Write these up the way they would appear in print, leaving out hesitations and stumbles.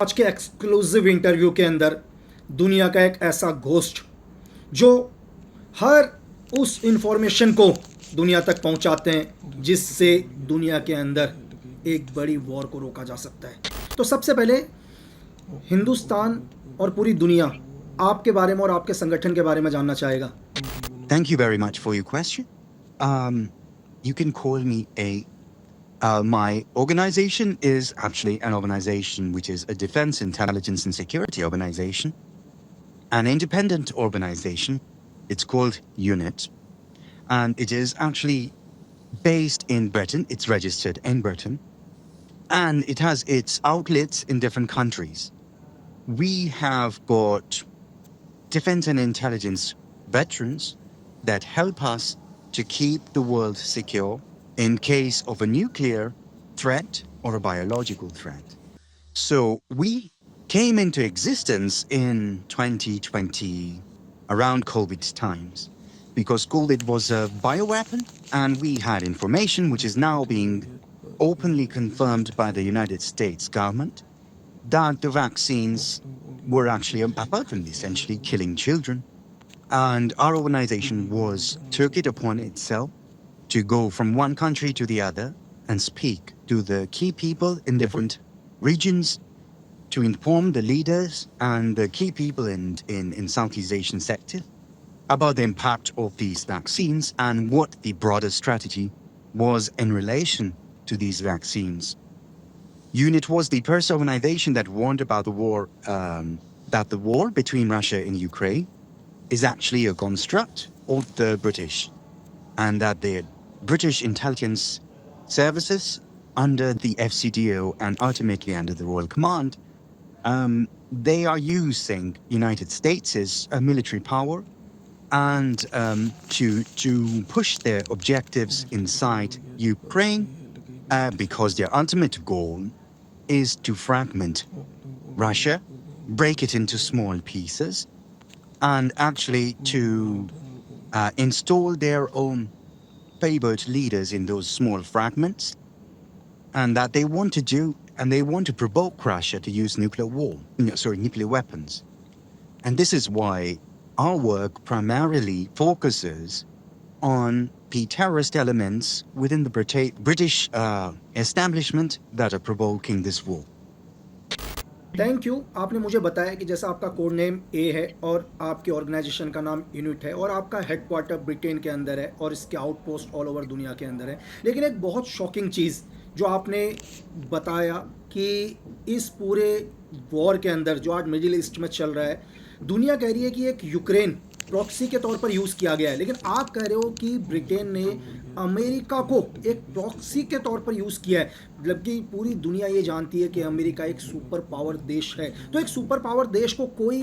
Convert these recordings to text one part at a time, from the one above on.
आज के exclusive interview के अंदर दुनिया का एक ऐसा घोस्ट जो हर उस इंफॉर्मेशन को दुनिया तक पहुंचाते हैं जिससे दुनिया के अंदर एक बड़ी वॉर को रोका जा सकता है। तो सबसे पहले हिंदुस्तान और पूरी दुनिया आपके बारे में और आपके संगठन के बारे में जानना चाहेगा। Thank you very much for your question. You can call me a. My organization is actually an organization which is a defense, intelligence, and security organization, an independent organization. It's called UNIT, and it is actually based in Britain. It's registered in Britain, and it has its outlets in different countries. We have got defense and intelligence veterans that help us to keep the world secure in case of a nuclear threat or a biological threat. So we came into existence in 2020 around COVID times because COVID was a bioweapon and we had information which is now being openly confirmed by the United States government that the vaccines were actually a weapon, essentially killing children. And our organization took it upon itself to go from one country to the other and speak to the key people in different regions to inform the leaders and the key people in Southeast Asian sector about the impact of these vaccines and what the broader strategy was in relation to these vaccines. UNIT was the first organization that warned about the war, that the war between Russia and Ukraine is actually a construct of the British, and that the British intelligence services under the FCDO and ultimately under the Royal Command, they are using United States as a military power and to push their objectives inside Ukraine because their ultimate goal is to fragment Russia, break it into small pieces, and actually to install their own favored leaders in those small fragments, and that they want to do, and they want to provoke Russia to use nuclear weapons. And this is why our work primarily focuses on the terrorist elements within the British establishment that are provoking this war. Thank you. आपने मुझे बताया कि जैसा आपका code name ए है और आपकी organisation का नाम यूनिट है और आपका हेडक्वार्टर ब्रिटेन के अंदर है और इसके आउटपोस्ट ऑल ओवर दुनिया के अंदर है, लेकिन एक बहुत शॉकिंग चीज़ जो आपने बताया कि इस पूरे वॉर के अंदर जो आज मिडिल ईस्ट में चल रहा है, दुनिया कह रही है कि एक यूक्रेन प्रॉक्सी के तौर पर यूज़ किया गया है, लेकिन आप कह रहे हो कि ब्रिटेन ने अमेरिका को एक प्रॉक्सी के तौर पर यूज़ किया है, जबकि पूरी दुनिया ये जानती है कि अमेरिका एक सुपर पावर देश है। तो एक सुपर पावर देश को कोई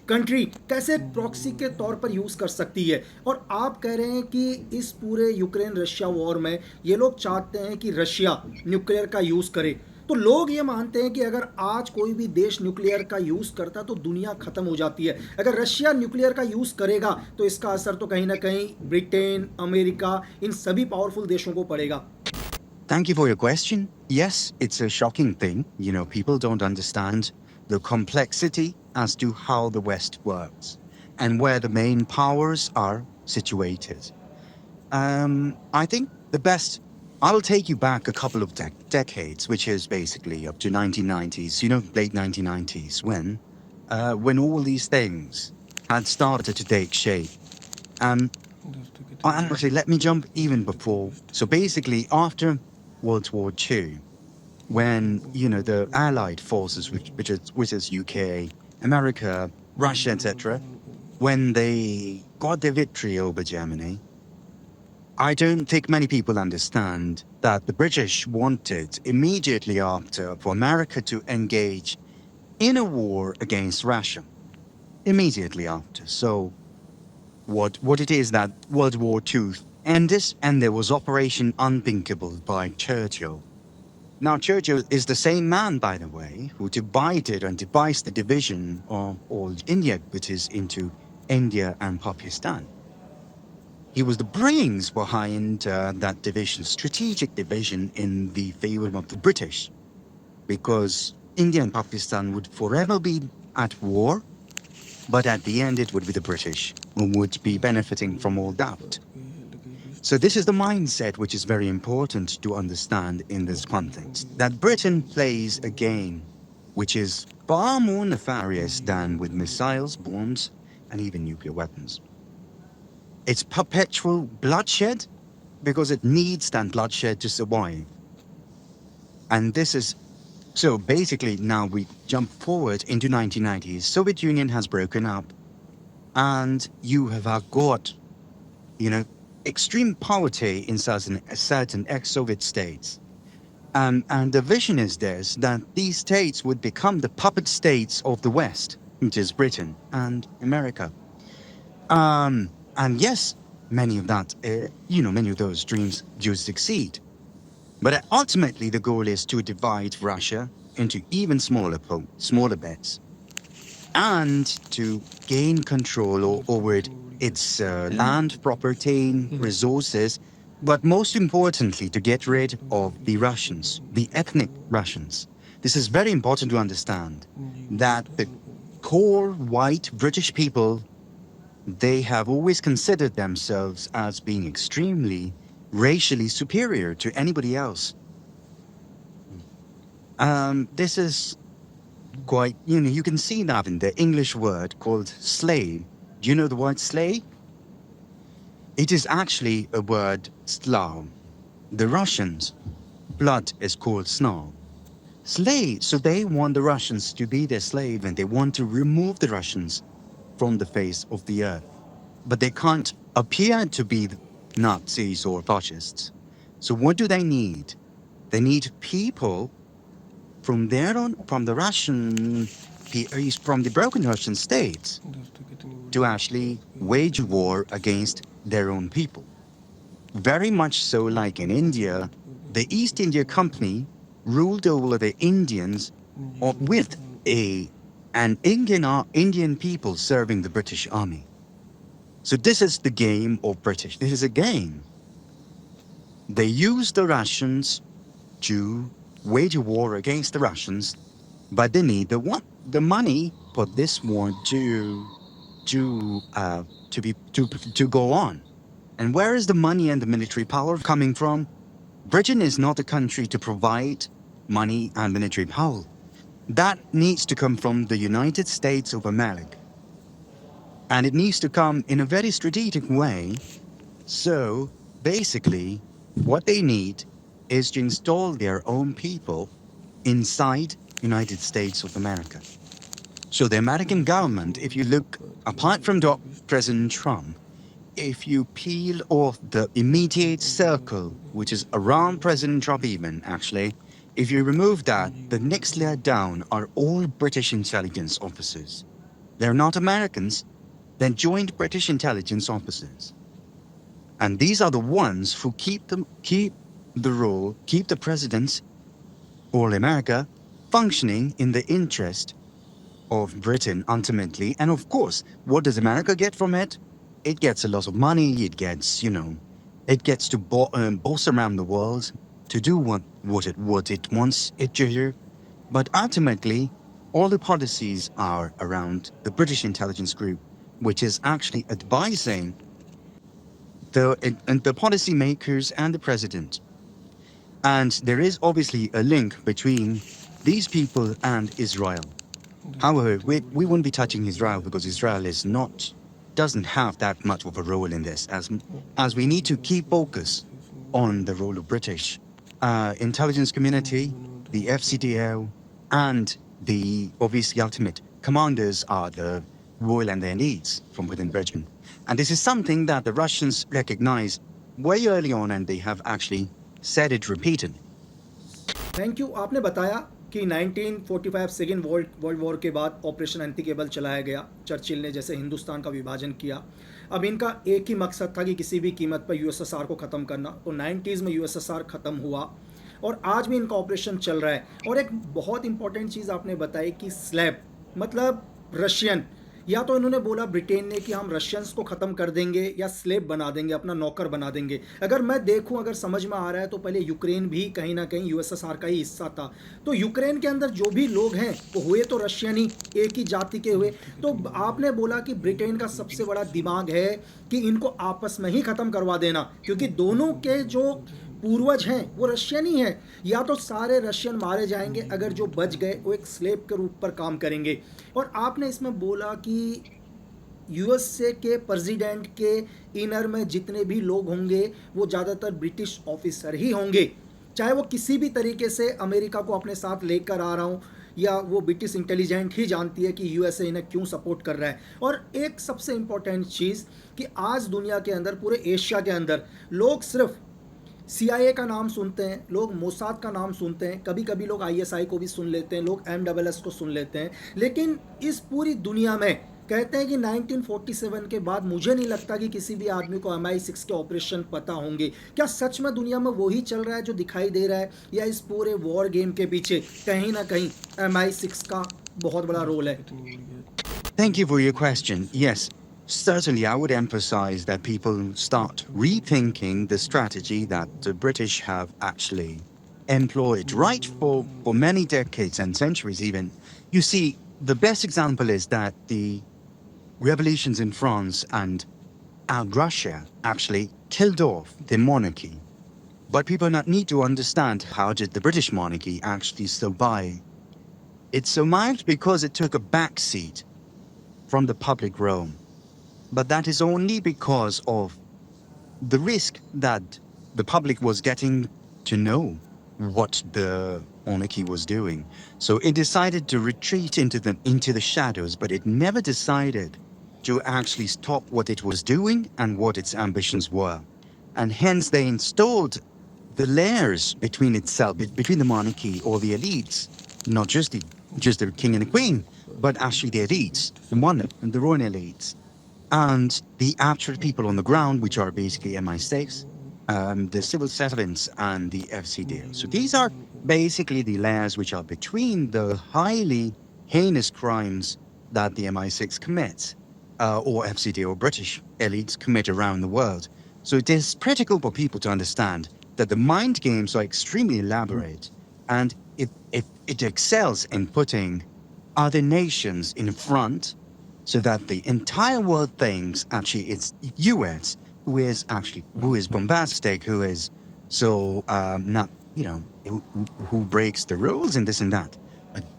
कंट्री कैसे प्रॉक्सी के तौर पर यूज़ कर सकती है? और आप कह रहे हैं कि इस पूरे यूक्रेन रशिया वॉर में ये लोग चाहते हैं कि रशिया न्यूक्लियर का यूज़ करे। तो लोग ये मानते हैं कि अगर आज कोई भी देश न्यूक्लियर का यूज़ करता तो दुनिया ख़त्म हो जाती है। अगर रशिया न्यूक्लियर का यूज़ करेगा तो इसका असर तो कहीं ना कहीं ब्रिटेन, अमेरिका, इन सभी पावरफुल देशों को पड़ेगा। Thank you for your question. Yes, it's a shocking thing. You know, people don't understand the complexity as to how the West works and where the main powers are situated. I think the best, I'll take you back a couple of decades, which is basically up to 1990s, you know, late 1990s, when all these things had started to take shape. Actually, let me jump even before. So basically, after World War II, when, you know, the Allied forces, which is UK, America, Russia, etc., when they got their victory over Germany, I don't think many people understand that the British wanted immediately after for America to engage in a war against Russia. Immediately after. So what it is that World War II ended and there was Operation Unthinkable by Churchill. Now, Churchill is the same man, by the way, who divided and devised the division of all India, which is into India and Pakistan. He was the brains behind that division, strategic division in the favor of the British, because India and Pakistan would forever be at war, but at the end it would be the British who would be benefiting from all that. So this is the mindset which is very important to understand in this context, that Britain plays a game which is far more nefarious than with missiles, bombs, and even nuclear weapons. It's perpetual bloodshed because it needs that bloodshed to survive. And this is, so basically now we jump forward into 1990s. Soviet Union has broken up and you have got, you know, extreme poverty in certain ex-Soviet states. And the vision is this, that these states would become the puppet states of the West, which is Britain and America. And yes, many of those dreams do succeed. But ultimately, the goal is to divide Russia into even smaller bits, and to gain control over its land, property, resources, but most importantly, to get rid of the Russians, the ethnic Russians. This is very important to understand, that the core white British people, they have always considered themselves as being extremely racially superior to anybody else. This is quite, you can see that in the English word called slave. Do you know the word slave? It is actually a word Slav. The Russians' blood is called Slav. Slave, so they want the Russians to be their slave and they want to remove the Russians from the face of the earth. But they can't appear to be Nazis or fascists. So what do they need? They need people from the broken Russian states to actually wage war against their own people. Very much so like in India, the East India Company ruled over the Indians with an Indian people serving the British Army. So this is the game of British. This is a game. They use the Russians to wage a war against the Russians, but they need the money for this war to go on. And where is the money and the military power coming from? Britain is not a country to provide money and military power. That needs to come from the United States of America. And it needs to come in a very strategic way. So basically, what they need is to install their own people inside United States of America. So the American government, if you look, apart from President Trump, if you peel off the immediate circle, which is around President Trump even, actually, if you remove that, the next layer down are all British intelligence officers. They're not Americans, they're joint British intelligence officers. And these are the ones who keep the presidents or America functioning in the interest of Britain ultimately. And of course, what does America get from it? It gets a lot of money. It gets, it gets to boss around the world to do what it wants it to do. But ultimately, all the policies are around the British intelligence group, which is actually advising the policymakers and the president. And there is obviously a link between these people and Israel. However, we won't be touching Israel because Israel doesn't have that much of a role in this, as we need to keep focus on the role of British intelligence community, the FCTO, and the obviously ultimate commanders are the royal and their elites from within Britain. And this is something that the Russians recognize way early on, and they have actually said it repeatedly. Thank you. आपने बताया कि 1945 second world war के बाद operation unthinkable चलाया गया। Churchill ने जैसे हिंदुस्तान का विभाजन किया, अब इनका एक ही मकसद था कि किसी भी कीमत पर यूएसएसआर को ख़त्म करना। तो 90s में यूएसएसआर ख़त्म हुआ और आज भी इनका ऑपरेशन चल रहा है। और एक बहुत इंपॉर्टेंट चीज़ आपने बताई कि स्लैब मतलब रशियन, या तो इन्होंने बोला ब्रिटेन ने कि हम रशियंस को ख़त्म कर देंगे या स्लेव बना देंगे, अपना नौकर बना देंगे। अगर मैं देखूं, अगर समझ में आ रहा है तो पहले यूक्रेन भी कहीं ना कहीं यूएसएसआर का ही हिस्सा था। तो यूक्रेन के अंदर जो भी लोग हैं वो हुए तो रशियन ही, एक ही जाति के हुए। तो आपने बोला कि ब्रिटेन का सबसे बड़ा दिमाग है कि इनको आपस में ही ख़त्म करवा देना, क्योंकि दोनों के जो पूर्वज हैं वो रशियन ही हैं। या तो सारे रशियन मारे जाएंगे, अगर जो बच गए वो एक स्लेव के रूप पर काम करेंगे। और आपने इसमें बोला कि यूएसए के प्रेसिडेंट के इनर में जितने भी लोग होंगे वो ज़्यादातर ब्रिटिश ऑफिसर ही होंगे, चाहे वो किसी भी तरीके से अमेरिका को अपने साथ लेकर आ रहा हूँ, या वो ब्रिटिश इंटेलिजेंट ही जानती है कि यूएसए इन्हें क्यों सपोर्ट कर रहा है। और एक सबसे इम्पॉर्टेंट चीज़ कि आज दुनिया के अंदर, पूरे एशिया के अंदर, लोग सिर्फ सीआईए का नाम सुनते हैं, लोग मोसाद का नाम सुनते हैं, कभी कभी लोग आईएसआई को भी सुन लेते हैं, लोग एमडब्ल्यूएस को सुन लेते हैं, लेकिन इस पूरी दुनिया में कहते हैं कि 1947 के बाद मुझे नहीं लगता कि किसी भी आदमी को MI6 के ऑपरेशन पता होंगे। क्या सच में दुनिया में वही चल रहा है जो दिखाई दे रहा है, या इस पूरे वॉर गेम के पीछे कहीं ना कहीं MI6 का बहुत बड़ा रोल है? Thank you for your question. Yes, certainly I would emphasize that people start rethinking the strategy that the British have actually employed right for many decades and centuries even. You see, the best example is that the revolutions in France and Russia actually killed off the monarchy. But people not need to understand how did the British monarchy actually survive. It survived because it took a backseat from the public realm. But that is only because of the risk that the public was getting to know what the monarchy was doing. So it decided to retreat into the shadows, but it never decided to actually stop what it was doing and what its ambitions were. And hence they installed the layers between itself, between the monarchy or the elites, not just the king and the queen, but actually the elites, the monarch and the royal elites, and the actual people on the ground, which are basically MI6, the civil settlements, and the FCD. So these are basically the layers which are between the highly heinous crimes that the MI6 commits, or FCD or British elites commit around the world. So it is critical for people to understand that the mind games are extremely elaborate, and it excels in putting other nations in front so that the entire world thinks actually it's US who is bombastic, who is so not who breaks the rules and this and that.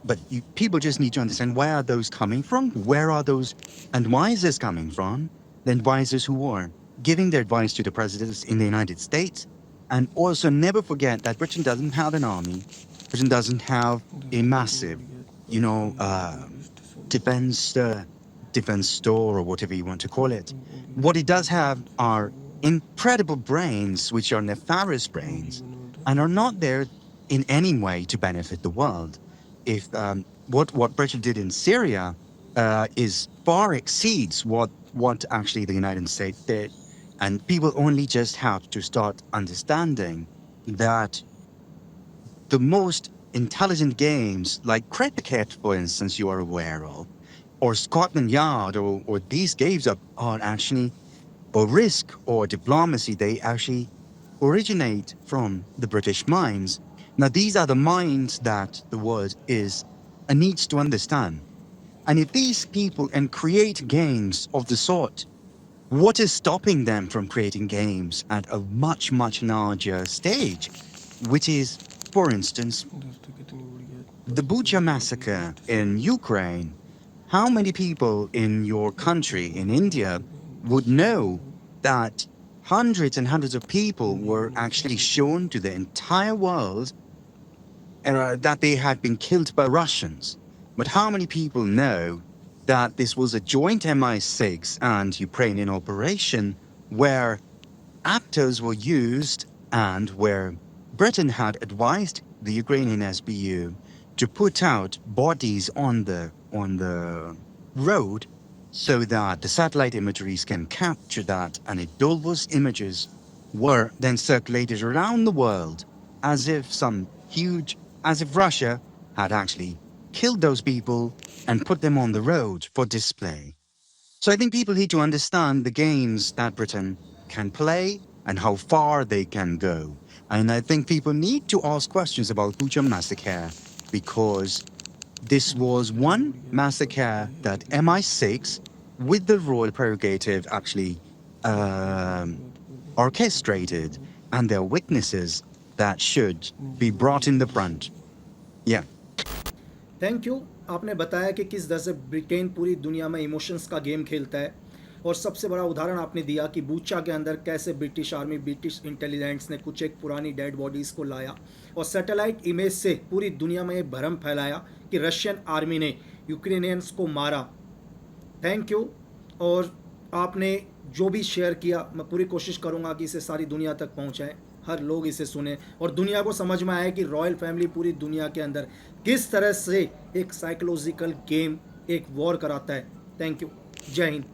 But people just need to understand, where are those coming from? Where are those, and why is this coming from? The advisors who are giving their advice to the presidents in the United States, and also never forget that Britain doesn't have an army. Britain doesn't have a massive, defense defense store or whatever you want to call it. What it does have are incredible brains, which are nefarious brains, and are not there in any way to benefit the world. If what Britain did in Syria is far exceeds what actually the United States did, and people only just have to start understanding that the most intelligent games, like cricket, for instance, you are aware of, or Scotland Yard, or these games are actually, or Risk or Diplomacy, they actually originate from the British minds. Now, these are the minds that the world needs to understand. And if these people can create games of the sort, what is stopping them from creating games at a much, much larger stage, which is, for instance, the Bucha massacre in Ukraine? How many people in your country, in India, would know that hundreds and hundreds of people were actually shown to the entire world that they had been killed by Russians? But how many people know that this was a joint MI6 and Ukrainian operation where actors were used and where Britain had advised the Ukrainian SBU to put out bodies on the road so that the satellite imageries can capture that, and those images were then circulated around the world as if Russia had actually killed those people and put them on the road for display. So I think people need to understand the games that Britain can play and how far they can go. And I think people need to ask questions about Pucha massacre because this was one massacre that MI6, with the royal prerogative, actually orchestrated, and there are witnesses that should be brought in the front. Yeah. Thank you. आपने बताया कि किस तरह से Britain पूरी दुनिया में emotions का गेम खेलता है, और सबसे बड़ा उदाहरण आपने दिया कि बूचा के अंदर कैसे ब्रिटिश आर्मी, ब्रिटिश इंटेलिजेंस ने कुछ एक पुरानी डेड बॉडीज़ को लाया और सैटेलाइट इमेज से पूरी दुनिया में ये भ्रम फैलाया कि रशियन आर्मी ने यूक्रेनियंस को मारा। Thank you. और आपने जो भी शेयर किया, मैं पूरी कोशिश करूँगा कि इसे सारी दुनिया तक पहुँचाएँ, हर लोग इसे सुने और दुनिया को समझ में आए कि रॉयल फैमिली पूरी दुनिया के अंदर किस तरह से एक साइकोलॉजिकल गेम, एक वॉर कराता है। Thank you. जय हिंद।